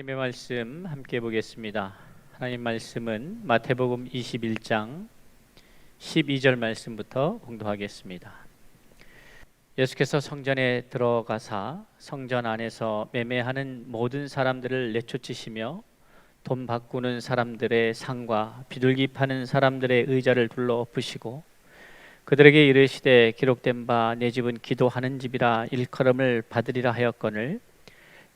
하나님의 말씀 함께 보겠습니다. 하나님 말씀은 마태복음 21장 12절 말씀부터 공독하겠습니다. 예수께서 성전에 들어가사 성전 안에서 매매하는 모든 사람들을 내쫓으시며 돈 바꾸는 사람들의 상과 비둘기 파는 사람들의 의자를 둘러 엎으시고 그들에게 이르시되 기록된 바 내 집은 기도하는 집이라 일컬음을 받으리라 하였거늘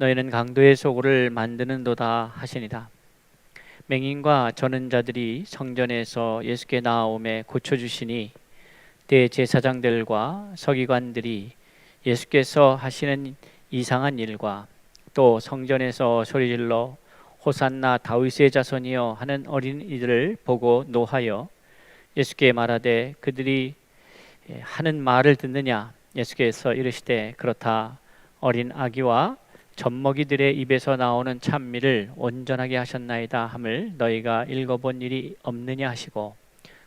너희는 강도의 소굴을 만드는도다 하시니라. 맹인과 저는 자들이 성전에서 예수께 나아오매 고쳐주시니 대제사장들과 서기관들이 예수께서 하시는 이상한 일과 또 성전에서 소리질러 호산나 다윗의 자손이여 하는 어린이들을 보고 노하여 예수께 말하되 그들이 하는 말을 듣느냐. 예수께서 이르시되 그렇다. 어린 아기와 젖먹이들의 입에서 나오는 찬미를 온전하게 하셨나이다 함을 너희가 읽어본 일이 없느냐 하시고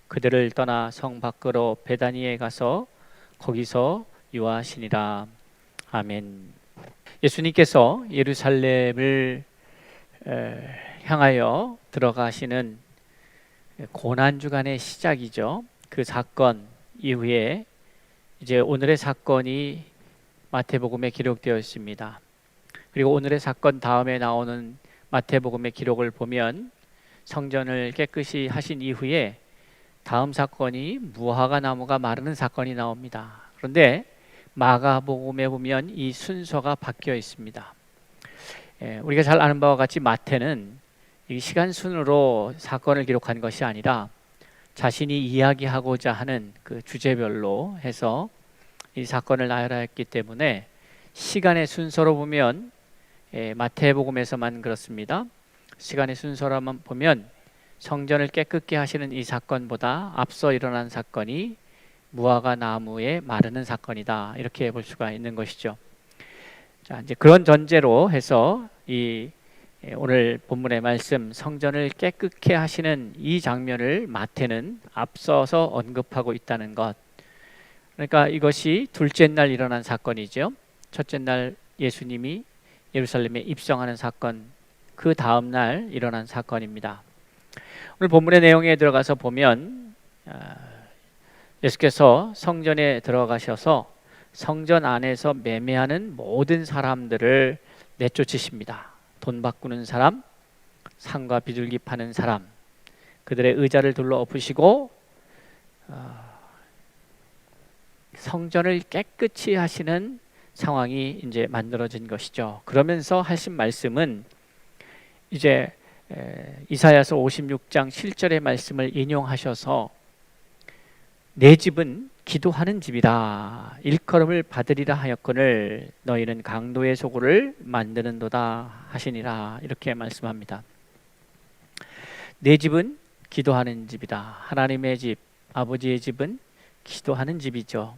그들을 떠나 성 밖으로 베다니에 가서 거기서 유하시니라. 아멘. 예수님께서 예루살렘을 향하여 들어가시는 고난주간의 시작이죠. 그 사건 이후에 이제 오늘의 사건이 마태복음에 기록되어 있습니다. 그리고 오늘의 사건 다음에 나오는 마태복음의 기록을 보면 성전을 깨끗이 하신 이후에 다음 사건이 무화과 나무가 마르는 사건이 나옵니다. 그런데 마가복음에 보면 이 순서가 바뀌어 있습니다. 우리가 잘 아는 바와 같이 마태는 이 시간 순으로 사건을 기록한 것이 아니라 자신이 이야기하고자 하는 그 주제별로 해서 이 사건을 나열하였기 때문에 시간의 순서로 보면 마태복음에서만 그렇습니다. 시간의 순서로만 보면 성전을 깨끗게 하시는 이 사건보다 앞서 일어난 사건이 무화과 나무에 마르는 사건이다, 이렇게 볼 수가 있는 것이죠. 자, 이제 그런 전제로 해서 이 오늘 본문의 말씀 성전을 깨끗게 하시는 이 장면을 마태는 앞서서 언급하고 있다는 것. 그러니까 이것이 둘째 날 일어난 사건이죠. 첫째 날 예수님이 예루살렘에 입성하는 사건, 그 다음 날 일어난 사건입니다. 오늘 본문의 내용에 들어가서 보면 예수께서 성전에 들어가셔서 성전 안에서 매매하는 모든 사람들을 내쫓으십니다. 돈 바꾸는 사람, 상과 비둘기 파는 사람, 그들의 의자를 둘러 엎으시고 성전을 깨끗이 하시는 상황이 이제 만들어진 것이죠. 그러면서 하신 말씀은 이제 이사야서 56장 7절의 말씀을 인용하셔서 내 집은 기도하는 집이라 일컬음을 받으리라 하였거늘 너희는 강도의 소굴을 만드는도다 하시니라, 이렇게 말씀합니다. 내 집은 기도하는 집이다. 하나님의 집, 아버지의 집은 기도하는 집이죠.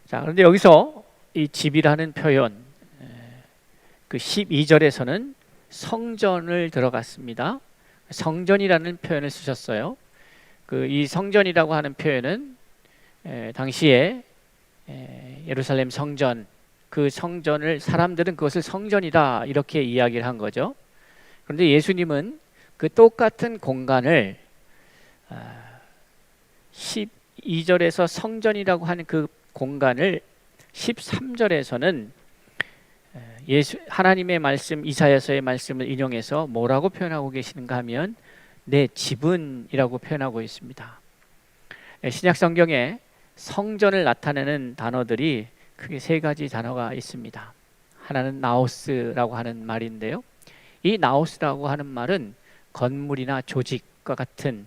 자, 그런데 여기서 이 집이라는 표현, 그 12절에서는 성전을 들어갔습니다. 성전이라는 표현을 쓰셨어요. 그 이 성전이라고 하는 표현은 당시에 예루살렘 성전, 그 성전을 사람들은 그것을 성전이다 이렇게 이야기를 한 거죠. 그런데 예수님은 그 똑같은 공간을 12절에서 성전이라고 하는 그 공간을 13절에서는 하나님의 말씀, 이사야서의 말씀을 인용해서 뭐라고 표현하고 계시는가 하면 내 집은이라고 표현하고 있습니다. 신약 성경에 성전을 나타내는 단어들이 크게 세 가지 단어가 있습니다. 하나는 나오스라고 하는 말인데요, 이 나오스라고 하는 말은 건물이나 조직과 같은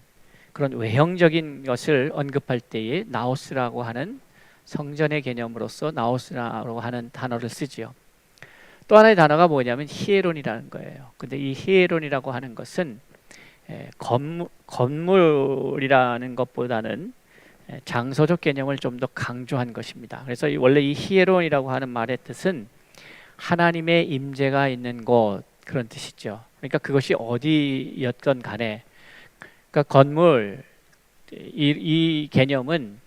그런 외형적인 것을 언급할 때에 나오스라고 하는 성전의 개념으로서 나오스라고 하는 단어를 쓰지요. 또 하나의 단어가 뭐냐면 히에론이라는 거예요. 근데 이 히에론이라고 하는 것은 건물이라는 것보다는 장소적 개념을 좀 더 강조한 것입니다. 그래서 원래 이 히에론이라고 하는 말의 뜻은 하나님의 임재가 있는 곳, 그런 뜻이죠. 그러니까 그것이 어디였건 간에, 그러니까 건물, 이 개념은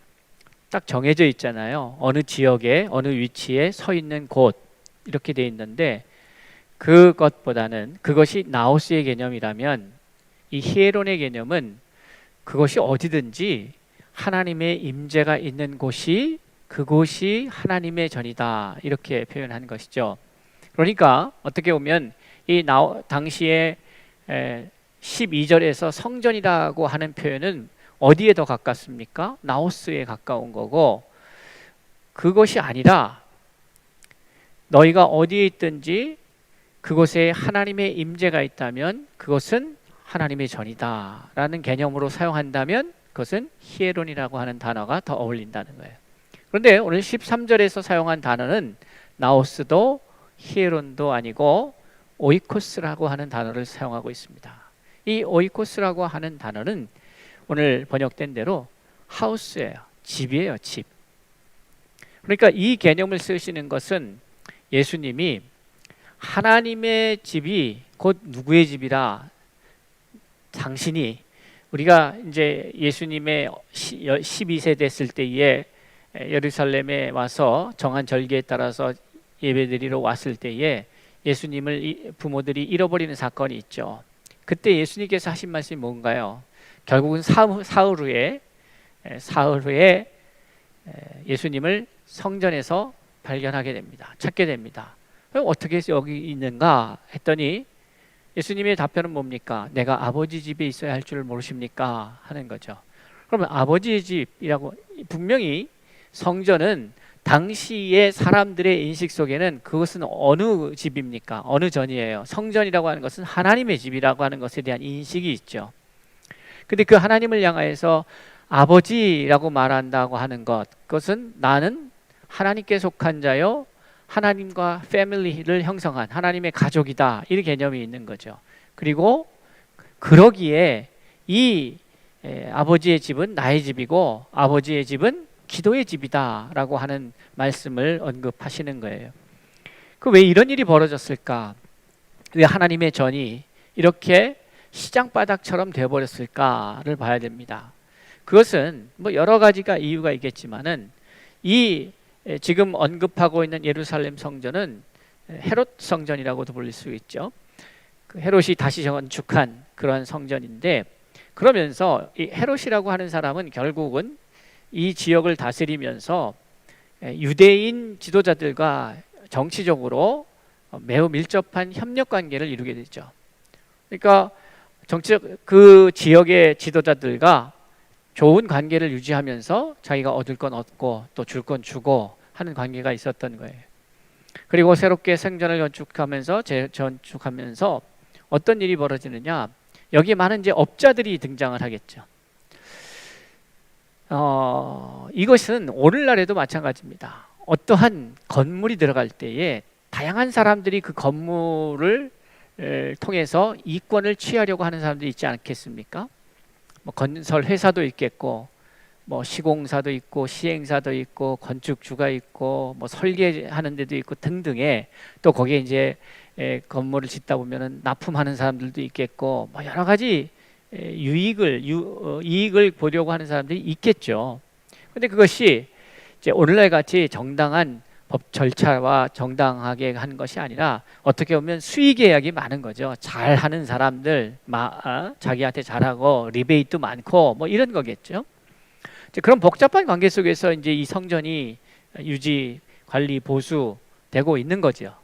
딱 정해져 있잖아요. 어느 지역에 어느 위치에 서 있는 곳, 이렇게 돼 있는데 그것보다는 그것이 나우스의 개념이라면 이 히에론의 개념은 그것이 어디든지 하나님의 임재가 있는 곳이 그곳이 하나님의 전이다 이렇게 표현한 것이죠. 그러니까 어떻게 보면 이 당시에 12절에서 성전이라고 하는 표현은 어디에 더 가깝습니까? 나우스에 가까운 거고 그것이 아니라 너희가 어디에 있든지 그곳에 하나님의 임재가 있다면 그것은 하나님의 전이다 라는 개념으로 사용한다면 그것은 히에론이라고 하는 단어가 더 어울린다는 거예요. 그런데 오늘 13절에서 사용한 단어는 나우스도 히에론도 아니고 오이코스라고 하는 단어를 사용하고 있습니다. 이 오이코스라고 하는 단어는 오늘 번역된 대로 하우스예요. 집이에요. 집. 그러니까 이 개념을 쓰시는 것은 예수님이 하나님의 집이 곧 누구의 집이라 당신이 우리가 이제 예수님의 12세 됐을 때에 예루살렘에 와서 정한 절기에 따라서 예배드리러 왔을 때에 예수님을 부모들이 잃어버리는 사건이 있죠. 그때 예수님께서 하신 말씀이 뭔가요? 결국은 사흘 후에 예수님을 성전에서 발견하게 됩니다. 찾게 됩니다. 그럼 어떻게 해서 여기 있는가 했더니 예수님의 답변은 뭡니까? 내가 아버지 집에 있어야 할 줄 모르십니까? 하는 거죠. 그러면 아버지의 집이라고 분명히 성전은 당시의 사람들의 인식 속에는 그것은 어느 집입니까? 어느 전이에요? 성전이라고 하는 것은 하나님의 집이라고 하는 것에 대한 인식이 있죠. 근데 그 하나님을 향하여서 아버지라고 말한다고 하는 것, 그것은 나는 하나님께 속한 자요 하나님과 패밀리를 형성한 하나님의 가족이다 이런 개념이 있는 거죠. 그리고 그러기에 이 아버지의 집은 나의 집이고 아버지의 집은 기도의 집이다 라고 하는 말씀을 언급하시는 거예요. 그 왜 이런 일이 벌어졌을까? 왜 하나님의 전이 이렇게 시장바닥처럼 되어버렸을까를 봐야 됩니다. 그것은 뭐 여러 가지가 이유가 있겠지만은 이 지금 언급하고 있는 예루살렘 성전은 헤롯 성전이라고도 불릴 수 있죠. 그 헤롯이 다시 건축한 그런 성전인데 그러면서 이 헤롯이라고 하는 사람은 결국은 이 지역을 다스리면서 유대인 지도자들과 정치적으로 매우 밀접한 협력 관계를 이루게 되죠. 그러니까 정치적 그 지역의 지도자들과 좋은 관계를 유지하면서 자기가 얻을 건 얻고 또 줄 건 주고 하는 관계가 있었던 거예요. 그리고 새롭게 성전을 재건축하면서 어떤 일이 벌어지느냐? 여기에 많은 이제 업자들이 등장을 하겠죠. 이것은 오늘날에도 마찬가지입니다. 어떠한 건물이 들어갈 때에 다양한 사람들이 그 건물을 통해서 이권을 취하려고 하는 사람들이 있지 않겠습니까? 뭐 건설 회사도 있겠고, 뭐 시공사도 있고, 시행사도 있고, 건축주가 있고, 뭐 설계하는 데도 있고 등등의 또 거기에 이제 건물을 짓다 보면은 납품하는 사람들도 있겠고, 뭐 여러 가지 이익을 보려고 하는 사람들이 있겠죠. 근데 그것이 이제 오늘날 같이 정당한 법 절차와 정당하게 하는 것이 아니라 어떻게 보면 수의 계약이 많은 거죠. 잘하는 사람들, 자기한테 잘하고 리베이트도 많고 뭐 이런 거겠죠. 이제 그런 복잡한 관계 속에서 이제 이 성전이 유지, 관리, 보수되고 있는 거죠.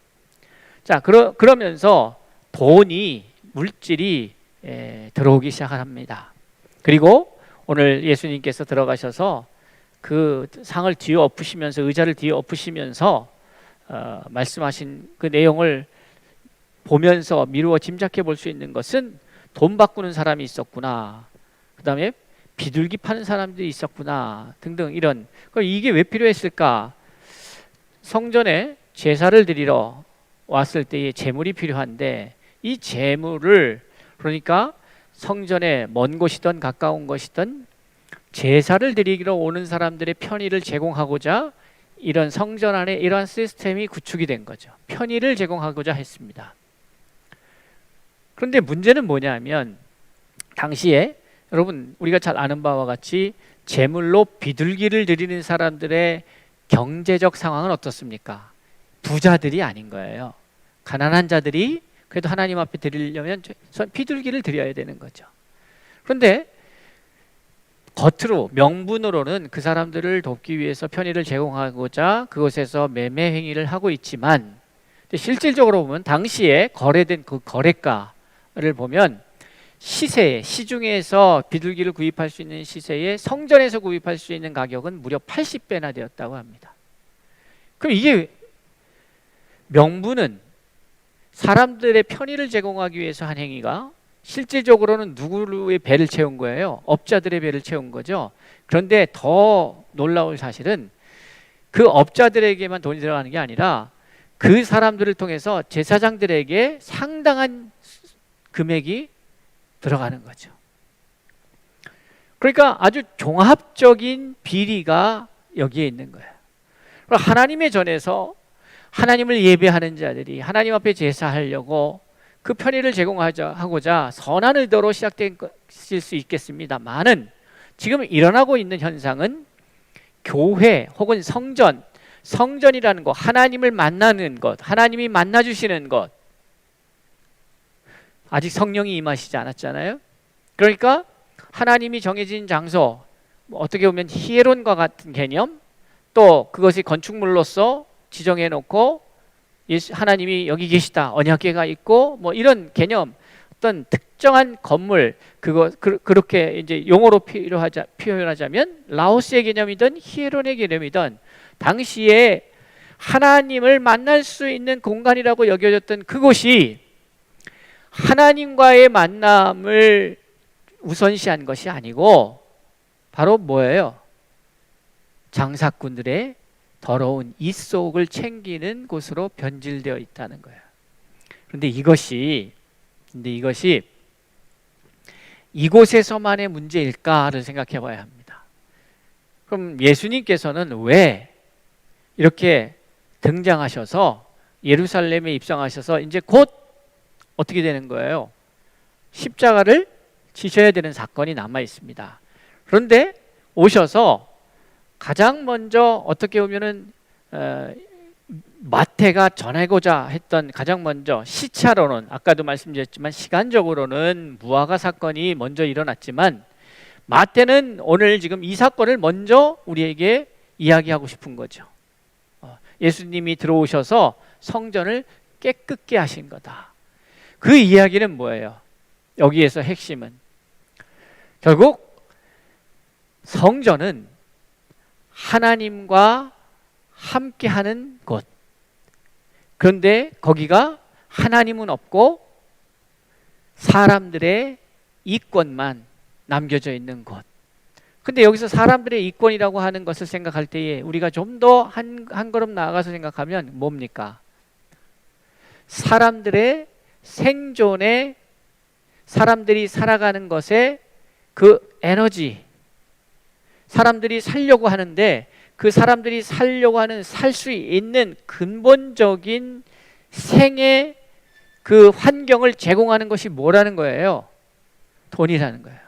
자, 그러면서 돈이 물질이 들어오기 시작합니다. 그리고 오늘 예수님께서 들어가셔서 그 상을 뒤에 엎으시면서 의자를 뒤에 엎으시면서 말씀하신 그 내용을 보면서 미루어 짐작해 볼 수 있는 것은 돈 바꾸는 사람이 있었구나. 그 다음에 비둘기 파는 사람들이 있었구나. 등등 이런. 그럼 이게 왜 필요했을까? 성전에 제사를 드리러 왔을 때에 제물이 필요한데 이 제물을 그러니까 성전에 먼 곳이든 가까운 곳이든 제사를 드리러 오는 사람들의 편의를 제공하고자 이런 성전 안에 이러한 시스템이 구축이 된 거죠. 편의를 제공하고자 했습니다. 그런데 문제는 뭐냐면 당시에 여러분 우리가 잘 아는 바와 같이 제물로 비둘기를 드리는 사람들의 경제적 상황은 어떻습니까? 부자들이 아닌 거예요. 가난한 자들이 그래도 하나님 앞에 드리려면 비둘기를 드려야 되는 거죠. 그런데 겉으로 명분으로는 그 사람들을 돕기 위해서 편의를 제공하고자 그곳에서 매매 행위를 하고 있지만, 실질적으로 보면 당시에 거래된 그 거래가를 보면 시중에서 비둘기를 구입할 수 있는 시세에 성전에서 구입할 수 있는 가격은 무려 80배나 되었다고 합니다. 그럼 이게 명분은 사람들의 편의를 제공하기 위해서 한 행위가 실질적으로는 누구의 배를 채운 거예요? 업자들의 배를 채운 거죠. 그런데 더 놀라운 사실은 그 업자들에게만 돈이 들어가는 게 아니라 그 사람들을 통해서 제사장들에게 상당한 금액이 들어가는 거죠. 그러니까 아주 종합적인 비리가 여기에 있는 거예요. 하나님의 전에서 하나님을 예배하는 자들이 하나님 앞에 제사하려고 그 편의를 제공하고자 선한 의도로 시작된 것일 수 있겠습니다만은, 지금 일어나고 있는 현상은 교회 혹은 성전이라는 것, 하나님을 만나는 것, 하나님이 만나주시는 것, 아직 성령이 임하시지 않았잖아요. 그러니까 하나님이 정해진 장소, 어떻게 보면 히에론과 같은 개념, 또 그것이 건축물로서 지정해 놓고 하나님이 여기 계시다, 언약궤가 있고 뭐 이런 개념, 어떤 특정한 건물, 그렇게 이제 용어로 표현하자면 라오스의 개념이든 히에론의 개념이든 당시에 하나님을 만날 수 있는 공간이라고 여겨졌던 그곳이 하나님과의 만남을 우선시한 것이 아니고 바로 뭐예요? 장사꾼들의 더러운 이속을 챙기는 곳으로 변질되어 있다는 거예요. 그런데 이것이 이곳에서만의 문제일까를 생각해 봐야 합니다. 그럼 예수님께서는 왜 이렇게 등장하셔서 예루살렘에 입성하셔서 이제 곧 어떻게 되는 거예요? 십자가를 지셔야 되는 사건이 남아 있습니다. 그런데 오셔서 가장 먼저 어떻게 보면은 마태가 전하고자 했던 가장 먼저 시차로는, 아까도 말씀드렸지만 시간적으로는 무화과 사건이 먼저 일어났지만 마태는 오늘 지금 이 사건을 먼저 우리에게 이야기하고 싶은 거죠. 예수님이 들어오셔서 성전을 깨끗게 하신 거다. 그 이야기는 뭐예요? 여기에서 핵심은 결국 성전은 하나님과 함께하는 곳. 그런데 거기가 하나님은 없고 사람들의 이권만 남겨져 있는 곳. 근데 여기서 사람들의 이권이라고 하는 것을 생각할 때에 우리가 좀 더 한 걸음 나아가서 생각하면 뭡니까? 사람들의 생존에, 사람들이 살아가는 것에 그 에너지, 사람들이 살려고 하는데 그 사람들이 살려고 하는 살 수 있는 근본적인 생의 그 환경을 제공하는 것이 뭐라는 거예요? 돈이라는 거예요.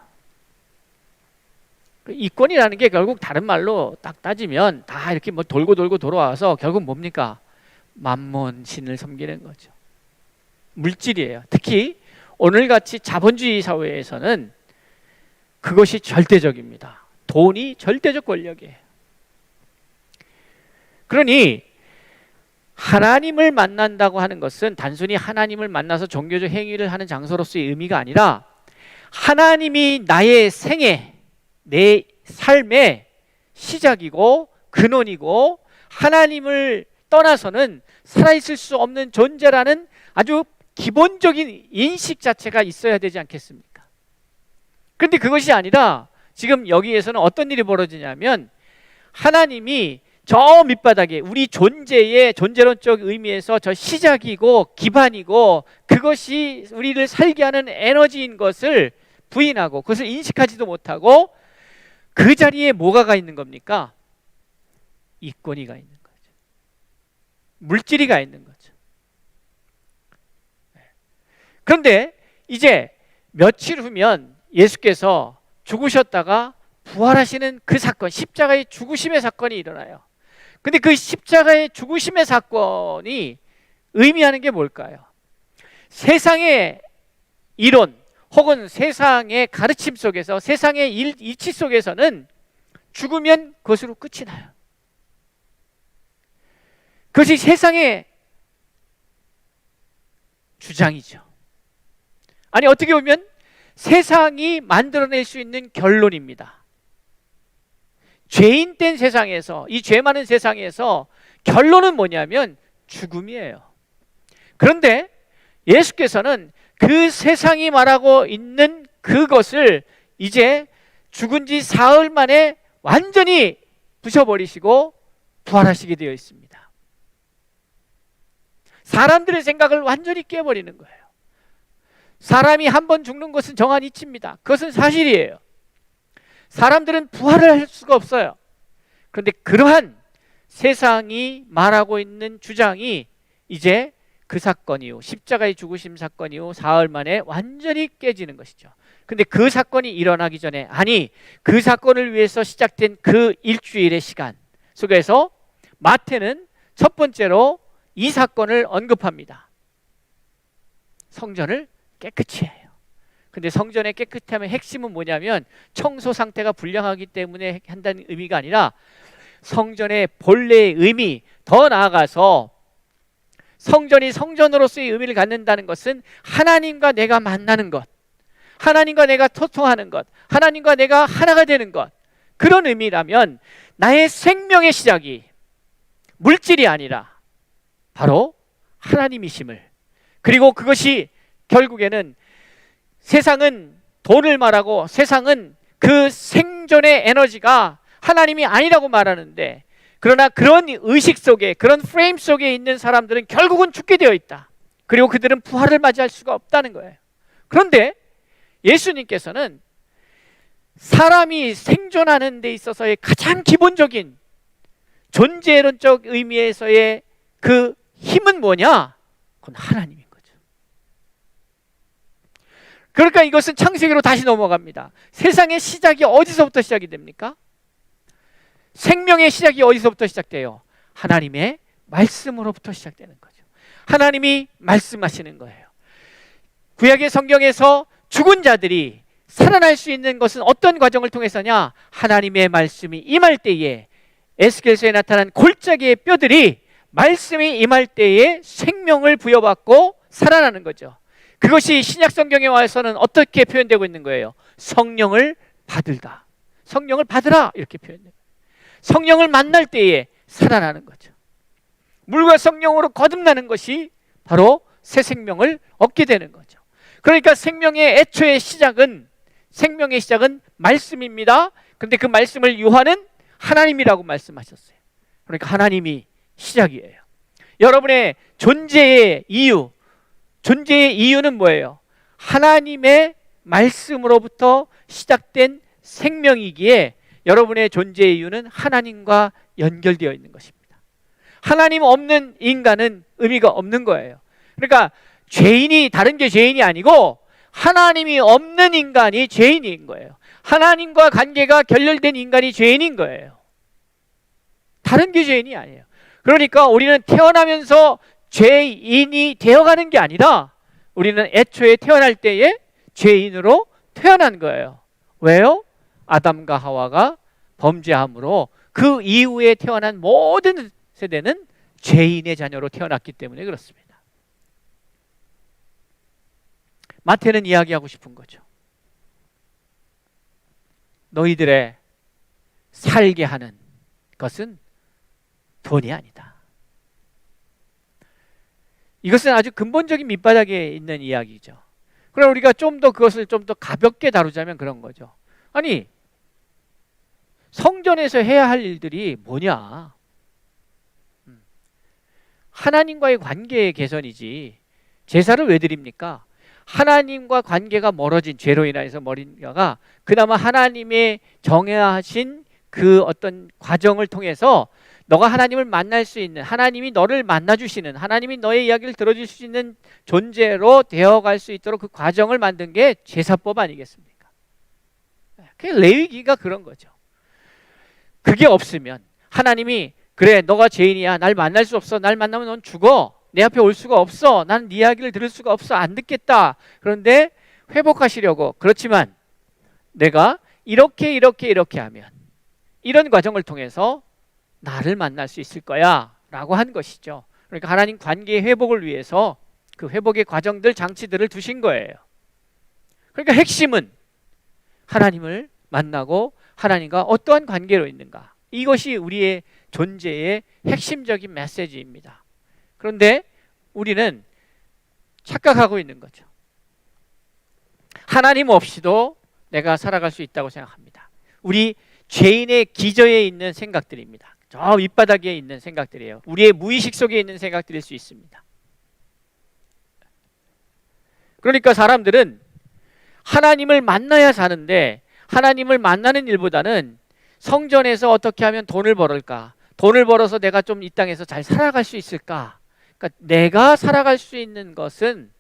이권이라는 게 결국 다른 말로 딱 따지면 다 이렇게 뭐 돌고 돌아와서 결국 뭡니까? 만몬 신을 섬기는 거죠. 물질이에요. 특히 오늘같이 자본주의 사회에서는 그것이 절대적입니다. 돈이 절대적 권력이에요. 그러니 하나님을 만난다고 하는 것은 단순히 하나님을 만나서 종교적 행위를 하는 장소로서의 의미가 아니라 하나님이 나의 생애, 내 삶의 시작이고 근원이고 하나님을 떠나서는 살아있을 수 없는 존재라는 아주 기본적인 인식 자체가 있어야 되지 않겠습니까? 그런데 그것이 아니라 지금 여기에서는 어떤 일이 벌어지냐면 하나님이 저 밑바닥에 우리 존재의 존재론적 의미에서 저 시작이고 기반이고 그것이 우리를 살게 하는 에너지인 것을 부인하고 그것을 인식하지도 못하고 그 자리에 뭐가 있는 겁니까? 이권이가 있는 거죠. 물질이가 있는 거죠. 그런데 이제 며칠 후면 예수께서 죽으셨다가 부활하시는 그 사건, 십자가의 죽으심의 사건이 일어나요. 근데 그 십자가의 죽으심의 사건이 의미하는 게 뭘까요? 세상의 이론 혹은 세상의 가르침 속에서, 세상의 이치 속에서는 죽으면 그것으로 끝이 나요. 그것이 세상의 주장이죠. 아니, 어떻게 보면 세상이 만들어낼 수 있는 결론입니다. 죄인된 세상에서, 이 죄 많은 세상에서 결론은 뭐냐면 죽음이에요. 그런데 예수께서는 그 세상이 말하고 있는 그것을 이제 죽은 지 사흘 만에 완전히 부셔버리시고 부활하시게 되어 있습니다. 사람들의 생각을 완전히 깨버리는 거예요. 사람이 한 번 죽는 것은 정한 이치입니다. 그것은 사실이에요. 사람들은 부활을 할 수가 없어요. 그런데 그러한 세상이 말하고 있는 주장이 이제 그 사건 이후, 십자가의 죽으심 사건 이후 사흘 만에 완전히 깨지는 것이죠. 근데 그 사건이 일어나기 전에, 아니, 그 사건을 위해서 시작된 그 일주일의 시간 속에서 마태는 첫 번째로 이 사건을 언급합니다. 성전을 깨끗이 해요. 근데 성전의 깨끗함의 핵심은 뭐냐면 청소 상태가 불량하기 때문에 한다는 의미가 아니라 성전의 본래의 의미, 더 나아가서 성전이 성전으로서의 의미를 갖는다는 것은 하나님과 내가 만나는 것, 하나님과 내가 소통하는 것, 하나님과 내가 하나가 되는 것, 그런 의미라면 나의 생명의 시작이 물질이 아니라 바로 하나님이심을, 그리고 그것이 결국에는 세상은 돈을 말하고 세상은 그 생존의 에너지가 하나님이 아니라고 말하는데, 그러나 그런 의식 속에, 그런 프레임 속에 있는 사람들은 결국은 죽게 되어 있다. 그리고 그들은 부활을 맞이할 수가 없다는 거예요. 그런데 예수님께서는 사람이 생존하는 데 있어서의 가장 기본적인 존재론적 의미에서의 그 힘은 뭐냐? 그건 하나님인 거죠. 그러니까 이것은 창세기로 다시 넘어갑니다. 세상의 시작이 어디서부터 시작이 됩니까? 생명의 시작이 어디서부터 시작돼요? 하나님의 말씀으로부터 시작되는 거죠. 하나님이 말씀하시는 거예요. 구약의 성경에서 죽은 자들이 살아날 수 있는 것은 어떤 과정을 통해서냐? 하나님의 말씀이 임할 때에, 에스겔서에 나타난 골짜기의 뼈들이 말씀이 임할 때에 생명을 부여받고 살아나는 거죠. 그것이 신약 성경에 와서는 어떻게 표현되고 있는 거예요? 성령을 받을다. 성령을 받으라, 이렇게 표현돼요. 성령을 만날 때에 살아나는 거죠. 물과 성령으로 거듭나는 것이 바로 새 생명을 얻게 되는 거죠. 그러니까 생명의 애초의 시작은, 생명의 시작은 말씀입니다. 그런데 그 말씀을 요한은 하나님이라고 말씀하셨어요. 그러니까 하나님이 시작이에요. 여러분의 존재의 이유, 존재의 이유는 뭐예요? 하나님의 말씀으로부터 시작된 생명이기에 여러분의 존재의 이유는 하나님과 연결되어 있는 것입니다. 하나님 없는 인간은 의미가 없는 거예요. 그러니까 죄인이, 다른 게 죄인이 아니고 하나님이 없는 인간이 죄인인 거예요. 하나님과 관계가 결렬된 인간이 죄인인 거예요. 다른 게 죄인이 아니에요. 그러니까 우리는 태어나면서 죄인이 되어가는 게 아니라 우리는 애초에 태어날 때에 죄인으로 태어난 거예요. 왜요? 아담과 하와가 범죄함으로 그 이후에 태어난 모든 세대는 죄인의 자녀로 태어났기 때문에 그렇습니다. 마태는 이야기하고 싶은 거죠. 너희들의 살게 하는 것은 돈이 아니다. 이것은 아주 근본적인 밑바닥에 있는 이야기죠. 그럼 우리가 좀 더 그것을 좀 더 가볍게 다루자면 그런 거죠. 아니, 성전에서 해야 할 일들이 뭐냐? 하나님과의 관계의 개선이지. 제사를 왜 드립니까? 하나님과 관계가 멀어진, 죄로 인해서 멀어진가가 그나마 하나님의 정하신 그 어떤 과정을 통해서 너가 하나님을 만날 수 있는, 하나님이 너를 만나주시는, 하나님이 너의 이야기를 들어줄 수 있는 존재로 되어갈 수 있도록 그 과정을 만든 게 제사법 아니겠습니까? 그 레위기가 그런 거죠. 그게 없으면 하나님이, 그래 너가 죄인이야, 날 만날 수 없어, 날 만나면 넌 죽어, 내 앞에 올 수가 없어. 나는 네 이야기를 들을 수가 없어. 안 듣겠다. 그런데 회복하시려고. 그렇지만 내가 이렇게 하면 이런 과정을 통해서 나를 만날 수 있을 거야 라고 한 것이죠. 그러니까 하나님 관계의 회복을 위해서 그 회복의 과정들, 장치들을 두신 거예요. 그러니까 핵심은 하나님을 만나고 하나님과 어떠한 관계로 있는가. 이것이 우리의 존재의 핵심적인 메시지입니다. 그런데 우리는 착각하고 있는 거죠. 하나님 없이도 내가 살아갈 수 있다고 생각합니다. 우리 죄인의 기저에 있는 생각들입니다. 저 밑바닥에 있는 생각들이에요. 우리의 무의식 속에 있는 생각들일 수 있습니다. 그러니까 사람들은 하나님을 만나야 사는데 하나님을 만나는 일보다는 성전에서 어떻게 하면 돈을 벌을까? 돈을 벌어서 내가 좀 이 땅에서 잘 살아갈 수 있을까? 그러니까 내가 살아갈 수 있는 것은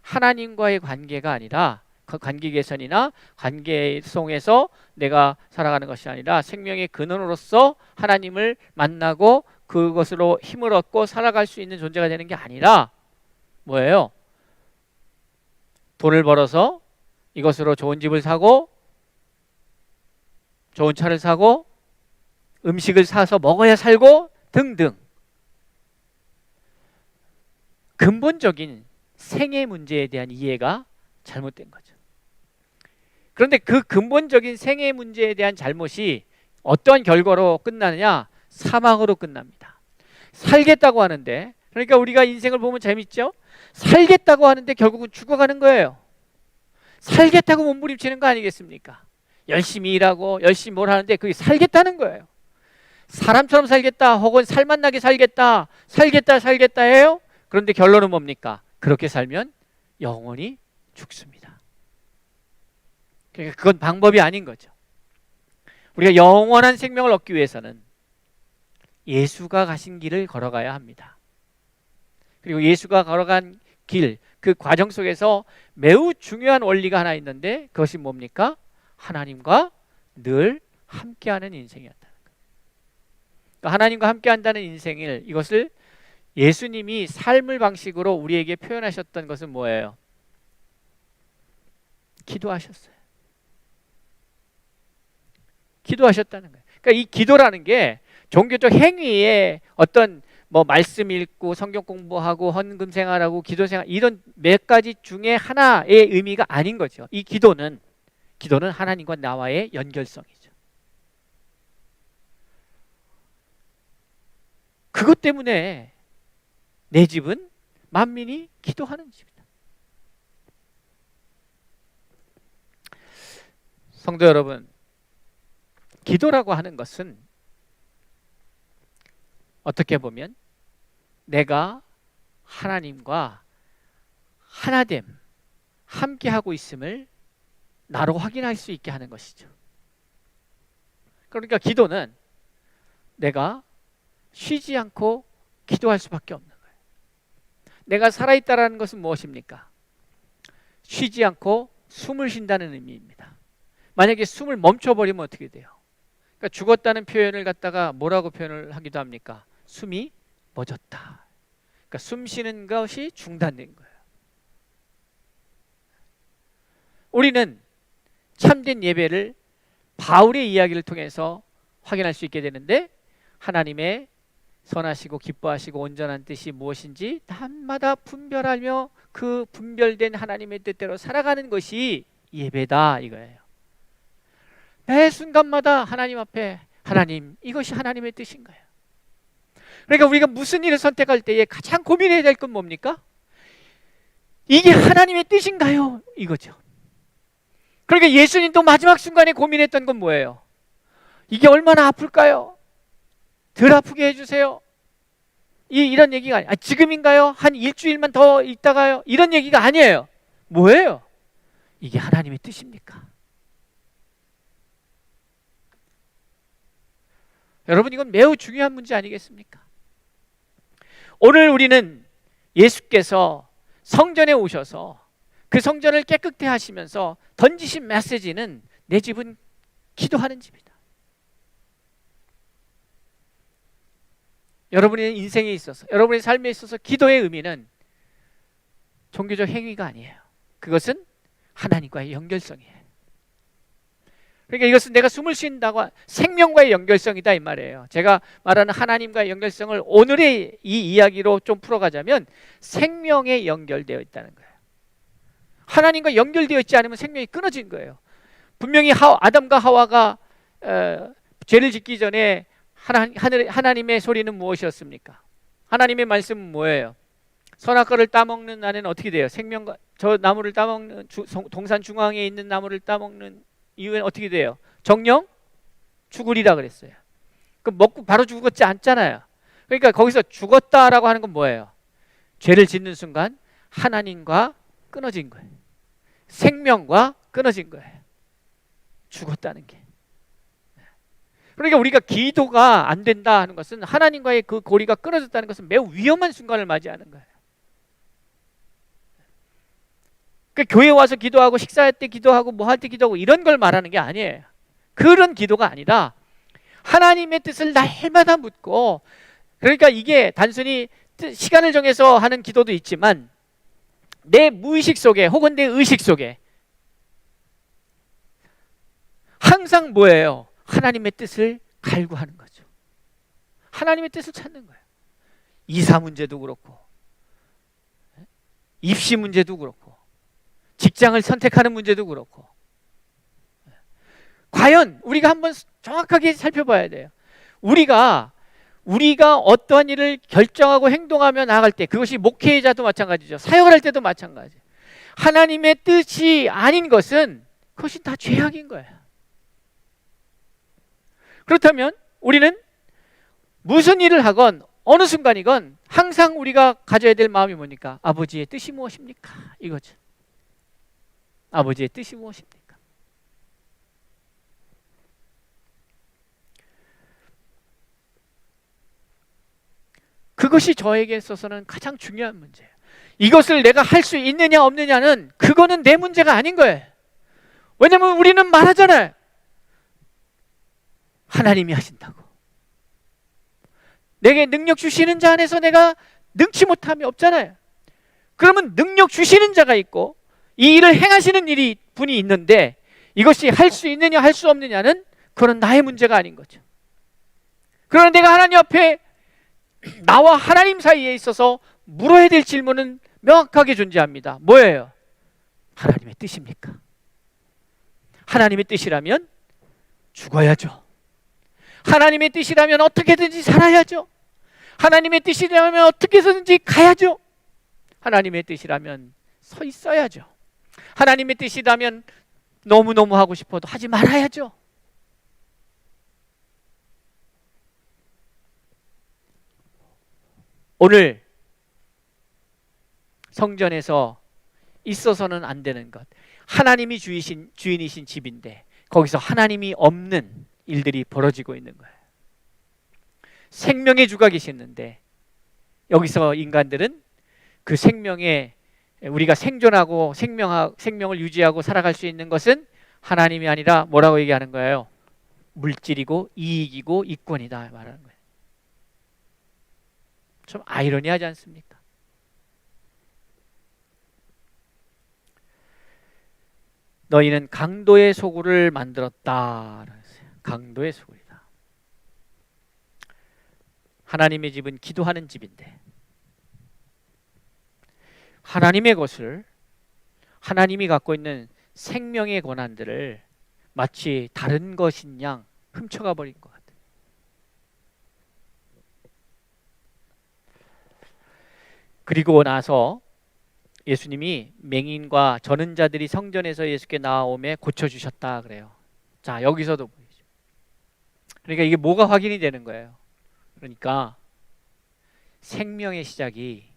하나님과의 관계가 아니라 그 관계 개선이나 관계송에서 내가 살아가는 것이 아니라 생명의 근원으로서 하나님을 만나고 그것으로 힘을 얻고 살아갈 수 있는 존재가 되는 게 아니라 뭐예요? 돈을 벌어서 이것으로 좋은 집을 사고 좋은 차를 사고 음식을 사서 먹어야 살고 등등 근본적인 생애 문제에 대한 이해가 잘못된 거죠. 그런데 그 근본적인 생애 문제에 대한 잘못이 어떠한 결과로 끝나느냐? 사망으로 끝납니다. 살겠다고 하는데, 그러니까 우리가 인생을 보면 재밌죠? 살겠다고 하는데 결국은 죽어가는 거예요. 살겠다고 몸부림치는 거 아니겠습니까? 열심히 일하고 열심히 뭘 하는데 그게 살겠다는 거예요. 사람처럼 살겠다 혹은 살맛나게 살겠다 해요. 그런데 결론은 뭡니까? 그렇게 살면 영원히 죽습니다. 그러니까 그건 방법이 아닌 거죠. 우리가 영원한 생명을 얻기 위해서는 예수가 가신 길을 걸어가야 합니다. 그리고 예수가 걸어간 길, 그 과정 속에서 매우 중요한 원리가 하나 있는데 그것이 뭡니까? 하나님과 늘 함께하는 인생이었다는 거예요. 그러니까 하나님과 함께한다는 인생을, 이것을 예수님이 삶을 방식으로 우리에게 표현하셨던 것은 뭐예요? 기도하셨어요. 기도하셨다는 거예요. 그러니까 이 기도라는 게 종교적 행위에 어떤 뭐 말씀 읽고 성경 공부하고 헌금 생활하고 기도 생활 이런 몇 가지 중에 하나의 의미가 아닌 거죠. 이 기도는 하나님과 나와의 연결성이죠. 그것 때문에 내 집은 만민이 기도하는 집이다. 성도 여러분, 기도라고 하는 것은 어떻게 보면 내가 하나님과 하나됨, 함께하고 있음을 나로 확인할 수 있게 하는 것이죠. 그러니까 기도는 내가 쉬지 않고 기도할 수밖에 없는 거예요. 내가 살아있다는 것은 무엇입니까? 쉬지 않고 숨을 쉰다는 의미입니다. 만약에 숨을 멈춰버리면 어떻게 돼요? 그러니까 죽었다는 표현을 갖다가 뭐라고 표현을 하기도 합니까? 숨이 멎었다. 그러니까 숨 쉬는 것이 중단된 거예요. 우리는 참된 예배를 바울의 이야기를 통해서 확인할 수 있게 되는데 하나님의 선하시고 기뻐하시고 온전한 뜻이 무엇인지 날마다 분별하며 그 분별된 하나님의 뜻대로 살아가는 것이 예배다 이거예요. 매 순간마다 하나님 앞에 하나님, 이것이 하나님의 뜻인가요? 그러니까 우리가 무슨 일을 선택할 때에 가장 고민해야 될 건 뭡니까? 이게 하나님의 뜻인가요? 이거죠. 그러니까 예수님도 마지막 순간에 고민했던 건 뭐예요? 이게 얼마나 아플까요? 덜 아프게 해주세요. 이런 얘기가 아니에요. 지금인가요? 한 일주일만 더 있다가요? 이런 얘기가 아니에요. 뭐예요? 이게 하나님의 뜻입니까? 여러분, 이건 매우 중요한 문제 아니겠습니까? 오늘 우리는 예수께서 성전에 오셔서 그 성전을 깨끗게 하시면서 던지신 메시지는 내 집은 기도하는 집이다. 여러분의 인생에 있어서, 여러분의 삶에 있어서 기도의 의미는 종교적 행위가 아니에요. 그것은 하나님과의 연결성이에요. 그러니까 이것은 내가 숨을 쉰다고 생명과의 연결성이다 이 말이에요. 제가 말하는 하나님과의 연결성을 오늘의 이 이야기로 좀 풀어가자면 생명에 연결되어 있다는 거예요. 하나님과 연결되어 있지 않으면 생명이 끊어진 거예요. 분명히 아담과 하와가 죄를 짓기 전에 하나님의 소리는 무엇이었습니까? 하나님의 말씀은 뭐예요? 선악과를 따먹는 날에는 어떻게 돼요? 생명과 저 나무를 따먹는 동산 중앙에 있는 나무를 따먹는 이후에는 어떻게 돼요? 정령 죽으리라 그랬어요. 그럼 먹고 바로 죽었지 않잖아요. 그러니까 거기서 죽었다라고 하는 건 뭐예요? 죄를 짓는 순간 하나님과 끊어진 거예요. 생명과 끊어진 거예요. 죽었다는 게. 그러니까 우리가 기도가 안 된다 하는 것은 하나님과의 그 고리가 끊어졌다는 것은 매우 위험한 순간을 맞이하는 거예요. 그러니까 교회 와서 기도하고 식사할 때 기도하고 뭐 할 때 기도하고 이런 걸 말하는 게 아니에요. 그런 기도가 아니라 하나님의 뜻을 날마다 묻고, 그러니까 이게 단순히 시간을 정해서 하는 기도도 있지만 내 무의식 속에 혹은 내 의식 속에 항상 뭐예요? 하나님의 뜻을 갈구하는 거죠. 하나님의 뜻을 찾는 거예요. 이사 문제도 그렇고 입시 문제도 그렇고 직장을 선택하는 문제도 그렇고, 과연 우리가 한번 정확하게 살펴봐야 돼요. 우리가 어떠한 일을 결정하고 행동하며 나아갈 때, 그것이 목회자도 마찬가지죠. 사역을 할 때도 마찬가지예요. 하나님의 뜻이 아닌 것은 그것이 다 죄악인 거예요. 그렇다면 우리는 무슨 일을 하건 어느 순간이건 항상 우리가 가져야 될 마음이 뭡니까? 아버지의 뜻이 무엇입니까? 이거죠. 아버지의 뜻이 무엇입니까? 그것이 저에게 있어서는 가장 중요한 문제예요. 이것을 내가 할 수 있느냐 없느냐는 그거는 내 문제가 아닌 거예요. 왜냐하면 우리는 말하잖아요. 하나님이 하신다고. 내게 능력 주시는 자 안에서 내가 능치 못함이 없잖아요. 그러면 능력 주시는 자가 있고 이 일을 행하시는 분이 있는데 이것이 할 수 있느냐 할 수 없느냐는 그건 나의 문제가 아닌 거죠. 그러나 내가 하나님 앞에 나와 하나님 사이에 있어서 물어야 될 질문은 명확하게 존재합니다. 뭐예요? 하나님의 뜻입니까? 하나님의 뜻이라면 죽어야죠. 하나님의 뜻이라면 어떻게든지 살아야죠. 하나님의 뜻이라면 어떻게 해서든지 가야죠. 하나님의 뜻이라면 서 있어야죠. 하나님의 뜻이라면 너무너무 하고 싶어도 하지 말아야죠. 오늘 성전에서 있어서는 안 되는 것, 하나님이 주인이신 집인데 거기서 하나님이 없는 일들이 벌어지고 있는 거예요. 생명의 주가 계시는데 여기서 인간들은 그 생명에, 우리가 생존하고 생명을 유지하고 살아갈 수 있는 것은 하나님이 아니라 뭐라고 얘기하는 거예요? 물질이고 이익이고 이권이다 말하는 거예요. 좀 아이러니하지 않습니까? 너희는 강도의 소굴을 만들었다. 강도의 소굴이다. 하나님의 집은 기도하는 집인데 하나님의 것을, 하나님이 갖고 있는 생명의 권한들을 마치 다른 것인 양 훔쳐가 버린 것 같아요. 그리고 나서 예수님이 맹인과 저는 자들이 성전에서 예수께 나오매 고쳐주셨다 그래요. 자, 여기서도 보이죠. 그러니까 이게 뭐가 확인이 되는 거예요? 그러니까 생명의 시작이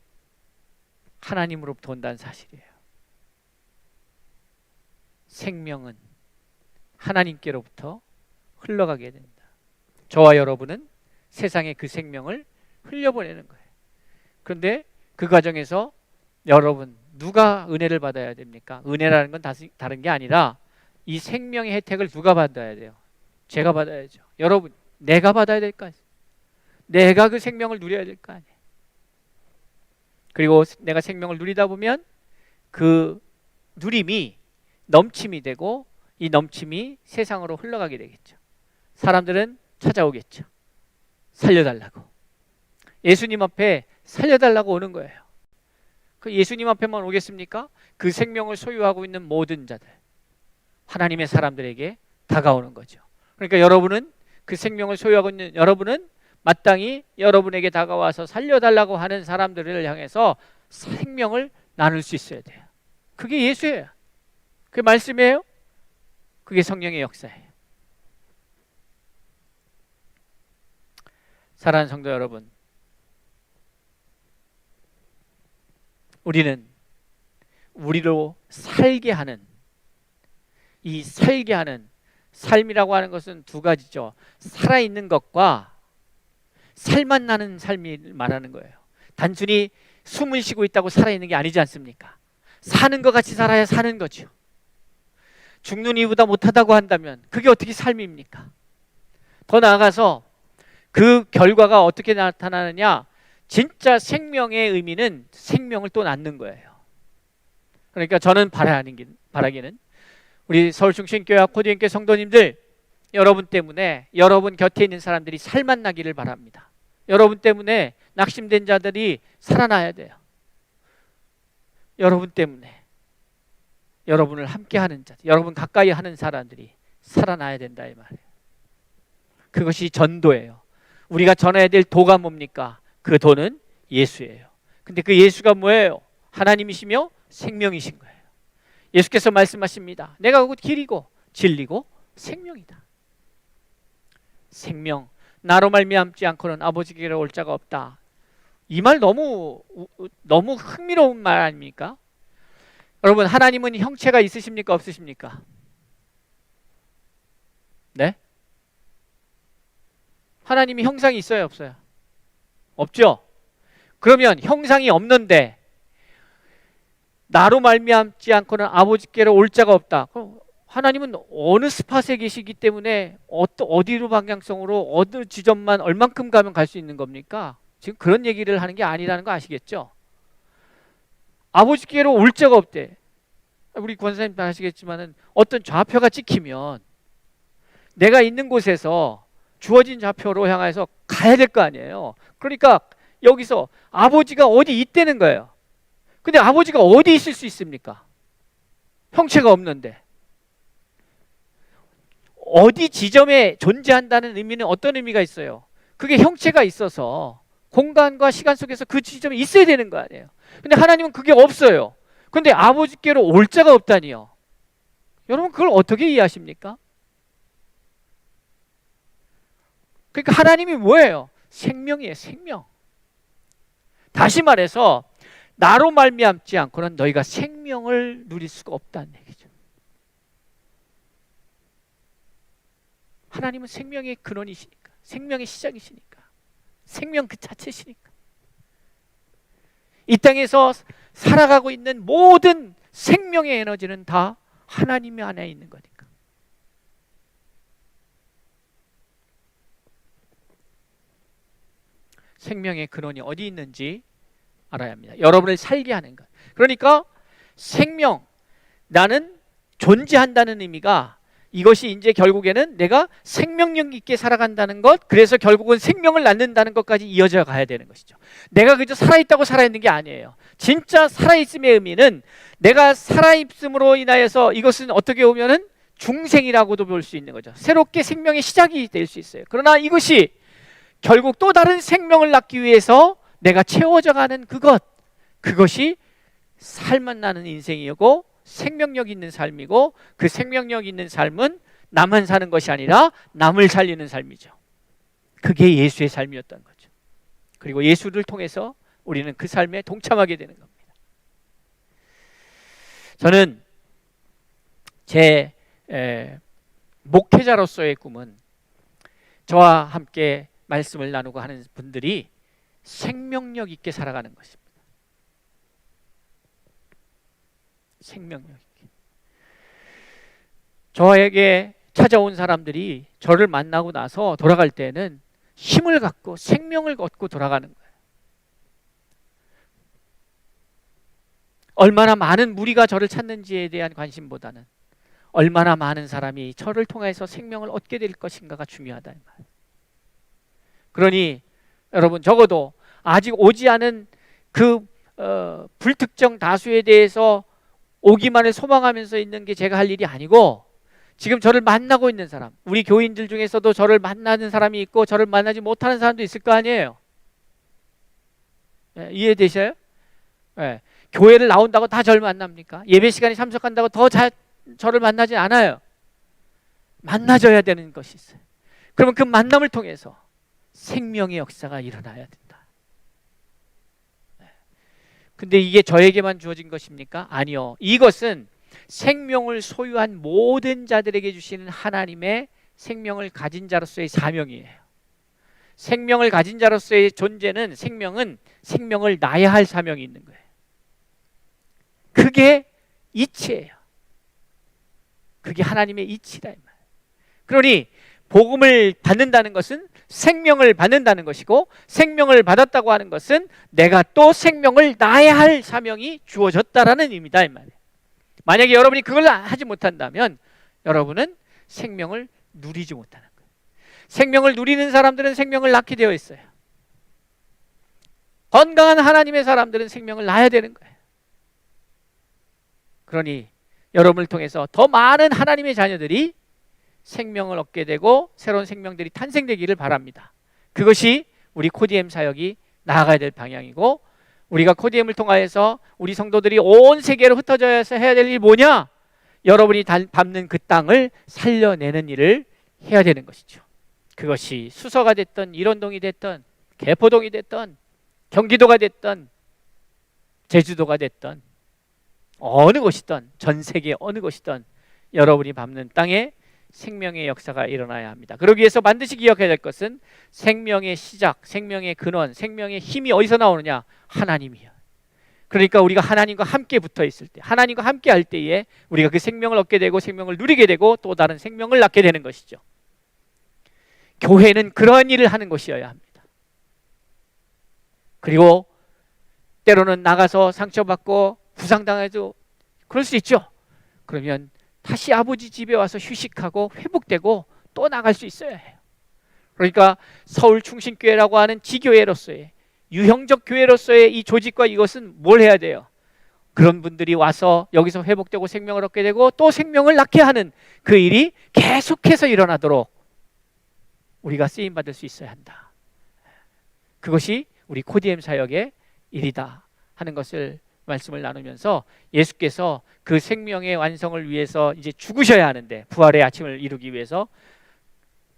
하나님으로부터 온다는 사실이에요. 생명은 하나님께로부터 흘러가게 된다. 저와 여러분은 세상에 그 생명을 흘려보내는 거예요. 그런데 그 과정에서 여러분, 누가 은혜를 받아야 됩니까? 은혜라는 건 다른 게 아니라 이 생명의 혜택을 누가 받아야 돼요? 제가 받아야죠. 여러분, 내가 받아야 될까요? 내가 그 생명을 누려야 될 거 아니에요. 그리고 내가 생명을 누리다 보면 그 누림이 넘침이 되고 이 넘침이 세상으로 흘러가게 되겠죠. 사람들은 찾아오겠죠. 살려달라고. 예수님 앞에 살려달라고 오는 거예요. 그 예수님 앞에만 오겠습니까? 그 생명을 소유하고 있는 모든 자들, 하나님의 사람들에게 다가오는 거죠. 그러니까 여러분은, 그 생명을 소유하고 있는 여러분은 마땅히 여러분에게 다가와서 살려달라고 하는 사람들을 향해서 생명을 나눌 수 있어야 돼요. 그게 예수예요. 그게 말씀이에요. 그게 성령의 역사예요. 사랑하는 성도 여러분, 우리는 우리로 살게 하는, 이 살게 하는 삶이라고 하는 것은 두 가지죠. 살아있는 것과 살맛 나는 삶을 말하는 거예요. 단순히 숨을 쉬고 있다고 살아있는 게 아니지 않습니까? 사는 것 같이 살아야 사는 거죠. 죽는 이보다 못하다고 한다면 그게 어떻게 삶입니까? 더 나아가서 그 결과가 어떻게 나타나느냐, 진짜 생명의 의미는 생명을 또 낳는 거예요. 그러니까 저는 바라기는 우리 서울중심교회 코디엔교회 성도님들, 여러분 때문에 여러분 곁에 있는 사람들이 살맛 나기를 바랍니다. 여러분 때문에 낙심된 자들이 살아나야 돼요. 여러분 때문에 여러분을 함께하는 자들, 여러분 가까이 하는 사람들이 살아나야 된다 이 말이에요. 그것이 전도예요. 우리가 전해야 될 도가 뭡니까? 그 도는 예수예요. 근데 그 예수가 뭐예요? 하나님이시며 생명이신 거예요. 예수께서 말씀하십니다. 내가 그 길이고 진리고 생명이다. 생명, 나로 말미암지 않고는 아버지께로 올 자가 없다. 이 말 너무 흥미로운 말 아닙니까? 여러분, 하나님은 형체가 있으십니까? 없으십니까? 네? 하나님이 형상이 있어요? 없어요? 없죠? 그러면 형상이 없는데 나로 말미암지 않고는 아버지께로 올 자가 없다. 그럼 하나님은 어느 스팟에 계시기 때문에 어디로 방향성으로 어느 지점만 얼만큼 가면 갈 수 있는 겁니까? 지금 그런 얘기를 하는 게 아니라는 거 아시겠죠? 아버지께로 올 자가 없대. 우리 권사님도 아시겠지만은 어떤 좌표가 찍히면 내가 있는 곳에서 주어진 좌표로 향해서 가야 될 거 아니에요. 그러니까 여기서 아버지가 어디 있다는 거예요. 근데 아버지가 어디 있을 수 있습니까? 형체가 없는데. 어디 지점에 존재한다는 의미는 어떤 의미가 있어요? 그게 형체가 있어서 공간과 시간 속에서 그 지점에 있어야 되는 거 아니에요. 근데 하나님은 그게 없어요. 근데 아버지께로 올 자가 없다니요. 여러분, 그걸 어떻게 이해하십니까? 그러니까 하나님이 뭐예요? 생명이에요. 생명. 다시 말해서 나로 말미암지 않고는 너희가 생명을 누릴 수가 없다는 얘기죠. 하나님은 생명의 근원이시니까, 생명의 시작이시니까, 생명 그 자체시니까. 이 땅에서 살아가고 있는 모든 생명의 에너지는 다 하나님 안에 있는 거니까. 생명의 근원이 어디 있는지 알아야 합니다. 여러분을 살게 하는 것. 그러니까 생명, 나는 존재한다는 의미가, 이것이 이제 결국에는 내가 생명력 있게 살아간다는 것, 그래서 결국은 생명을 낳는다는 것까지 이어져 가야 되는 것이죠. 내가 그저 살아있다고 살아있는 게 아니에요. 진짜 살아있음의 의미는 내가 살아있음으로 인하여서 이것은 어떻게 보면은 중생이라고도 볼 수 있는 거죠. 새롭게 생명의 시작이 될 수 있어요. 그러나 이것이 결국 또 다른 생명을 낳기 위해서 내가 채워져 가는 그것이 살맛 나는 인생이고 생명력 있는 삶이고, 그 생명력 있는 삶은 나만 사는 것이 아니라 남을 살리는 삶이죠. 그게 예수의 삶이었던 거죠. 그리고 예수를 통해서 우리는 그 삶에 동참하게 되는 겁니다. 저는 제 목회자로서의 꿈은 저와 함께 말씀을 나누고 하는 분들이 생명력 있게 살아가는 것입니다. 생명력 있게. 저에게 찾아온 사람들이 저를 만나고 나서 돌아갈 때는 힘을 갖고 생명을 얻고 돌아가는 거예요. 얼마나 많은 무리가 저를 찾는지에 대한 관심보다는 얼마나 많은 사람이 저를 통해서 생명을 얻게 될 것인가가 중요하다 이 말. 그러니 여러분 적어도 아직 오지 않은 그 불특정 다수에 대해서 오기만을 소망하면서 있는 게 제가 할 일이 아니고, 지금 저를 만나고 있는 사람, 우리 교인들 중에서도 저를 만나는 사람이 있고 저를 만나지 못하는 사람도 있을 거 아니에요. 예, 이해되셔요? 예, 교회를 나온다고 다 저를 만납니까? 예배 시간에 참석한다고 더 저를 만나지 않아요. 만나줘야 되는 것이 있어요. 그러면 그 만남을 통해서 생명의 역사가 일어나야 된다. 근데 이게 저에게만 주어진 것입니까? 아니요. 이것은 생명을 소유한 모든 자들에게 주시는 하나님의 생명을 가진 자로서의 사명이에요. 생명을 가진 자로서의 존재는, 생명은 생명을 낳아야 할 사명이 있는 거예요. 그게 이치예요. 그게 하나님의 이치다 이 말. 그러니 복음을 받는다는 것은 생명을 받는다는 것이고, 생명을 받았다고 하는 것은 내가 또 생명을 낳아야 할 사명이 주어졌다라는 의미다 이 말이에요. 만약에 여러분이 그걸 하지 못한다면 여러분은 생명을 누리지 못하는 거예요. 생명을 누리는 사람들은 생명을 낳게 되어 있어요. 건강한 하나님의 사람들은 생명을 낳아야 되는 거예요. 그러니 여러분을 통해서 더 많은 하나님의 자녀들이 생명을 얻게 되고 새로운 생명들이 탄생되기를 바랍니다. 그것이 우리 코디엠 사역이 나아가야 될 방향이고, 우리가 코디엠을 통하여서 우리 성도들이 온 세계로 흩어져서 해야 될 일이 뭐냐? 여러분이 밟는 그 땅을 살려내는 일을 해야 되는 것이죠. 그것이 수서가 됐던, 일원동이 됐던, 개포동이 됐던, 경기도가 됐던, 제주도가 됐던, 어느 곳이든, 전 세계 어느 곳이든 여러분이 밟는 땅에 생명의 역사가 일어나야 합니다. 그러기 위해서 반드시 기억해야 될 것은 생명의 시작, 생명의 근원, 생명의 힘이 어디서 나오느냐? 하나님이요. 그러니까 우리가 하나님과 함께 붙어 있을 때, 하나님과 함께 할 때에 우리가 그 생명을 얻게 되고 생명을 누리게 되고 또 다른 생명을 낳게 되는 것이죠. 교회는 그러한 일을 하는 것이어야 합니다. 그리고 때로는 나가서 상처받고 부상당해도 그럴 수 있죠. 그러면 다시 아버지 집에 와서 휴식하고 회복되고 또 나갈 수 있어야 해요. 그러니까 서울 충신교회라고 하는 지교회로서의, 유형적 교회로서의 이 조직과 이것은 뭘 해야 돼요? 그런 분들이 와서 여기서 회복되고 생명을 얻게 되고 또 생명을 낳게 하는 그 일이 계속해서 일어나도록 우리가 쓰임받을 수 있어야 한다. 그것이 우리 코디엠 사역의 일이다 하는 것을 말씀을 나누면서, 예수께서 그 생명의 완성을 위해서 이제 죽으셔야 하는데, 부활의 아침을 이루기 위해서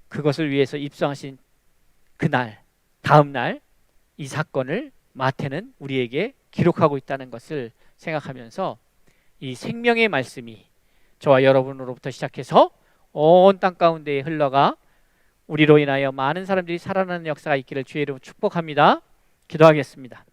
그것을 위해서 입성하신 그날, 다음 날 이 사건을 마태는 우리에게 기록하고 있다는 것을 생각하면서, 이 생명의 말씀이 저와 여러분으로부터 시작해서 온 땅 가운데에 흘러가 우리로 인하여 많은 사람들이 살아나는 역사가 있기를 주의 이름으로 축복합니다. 기도하겠습니다.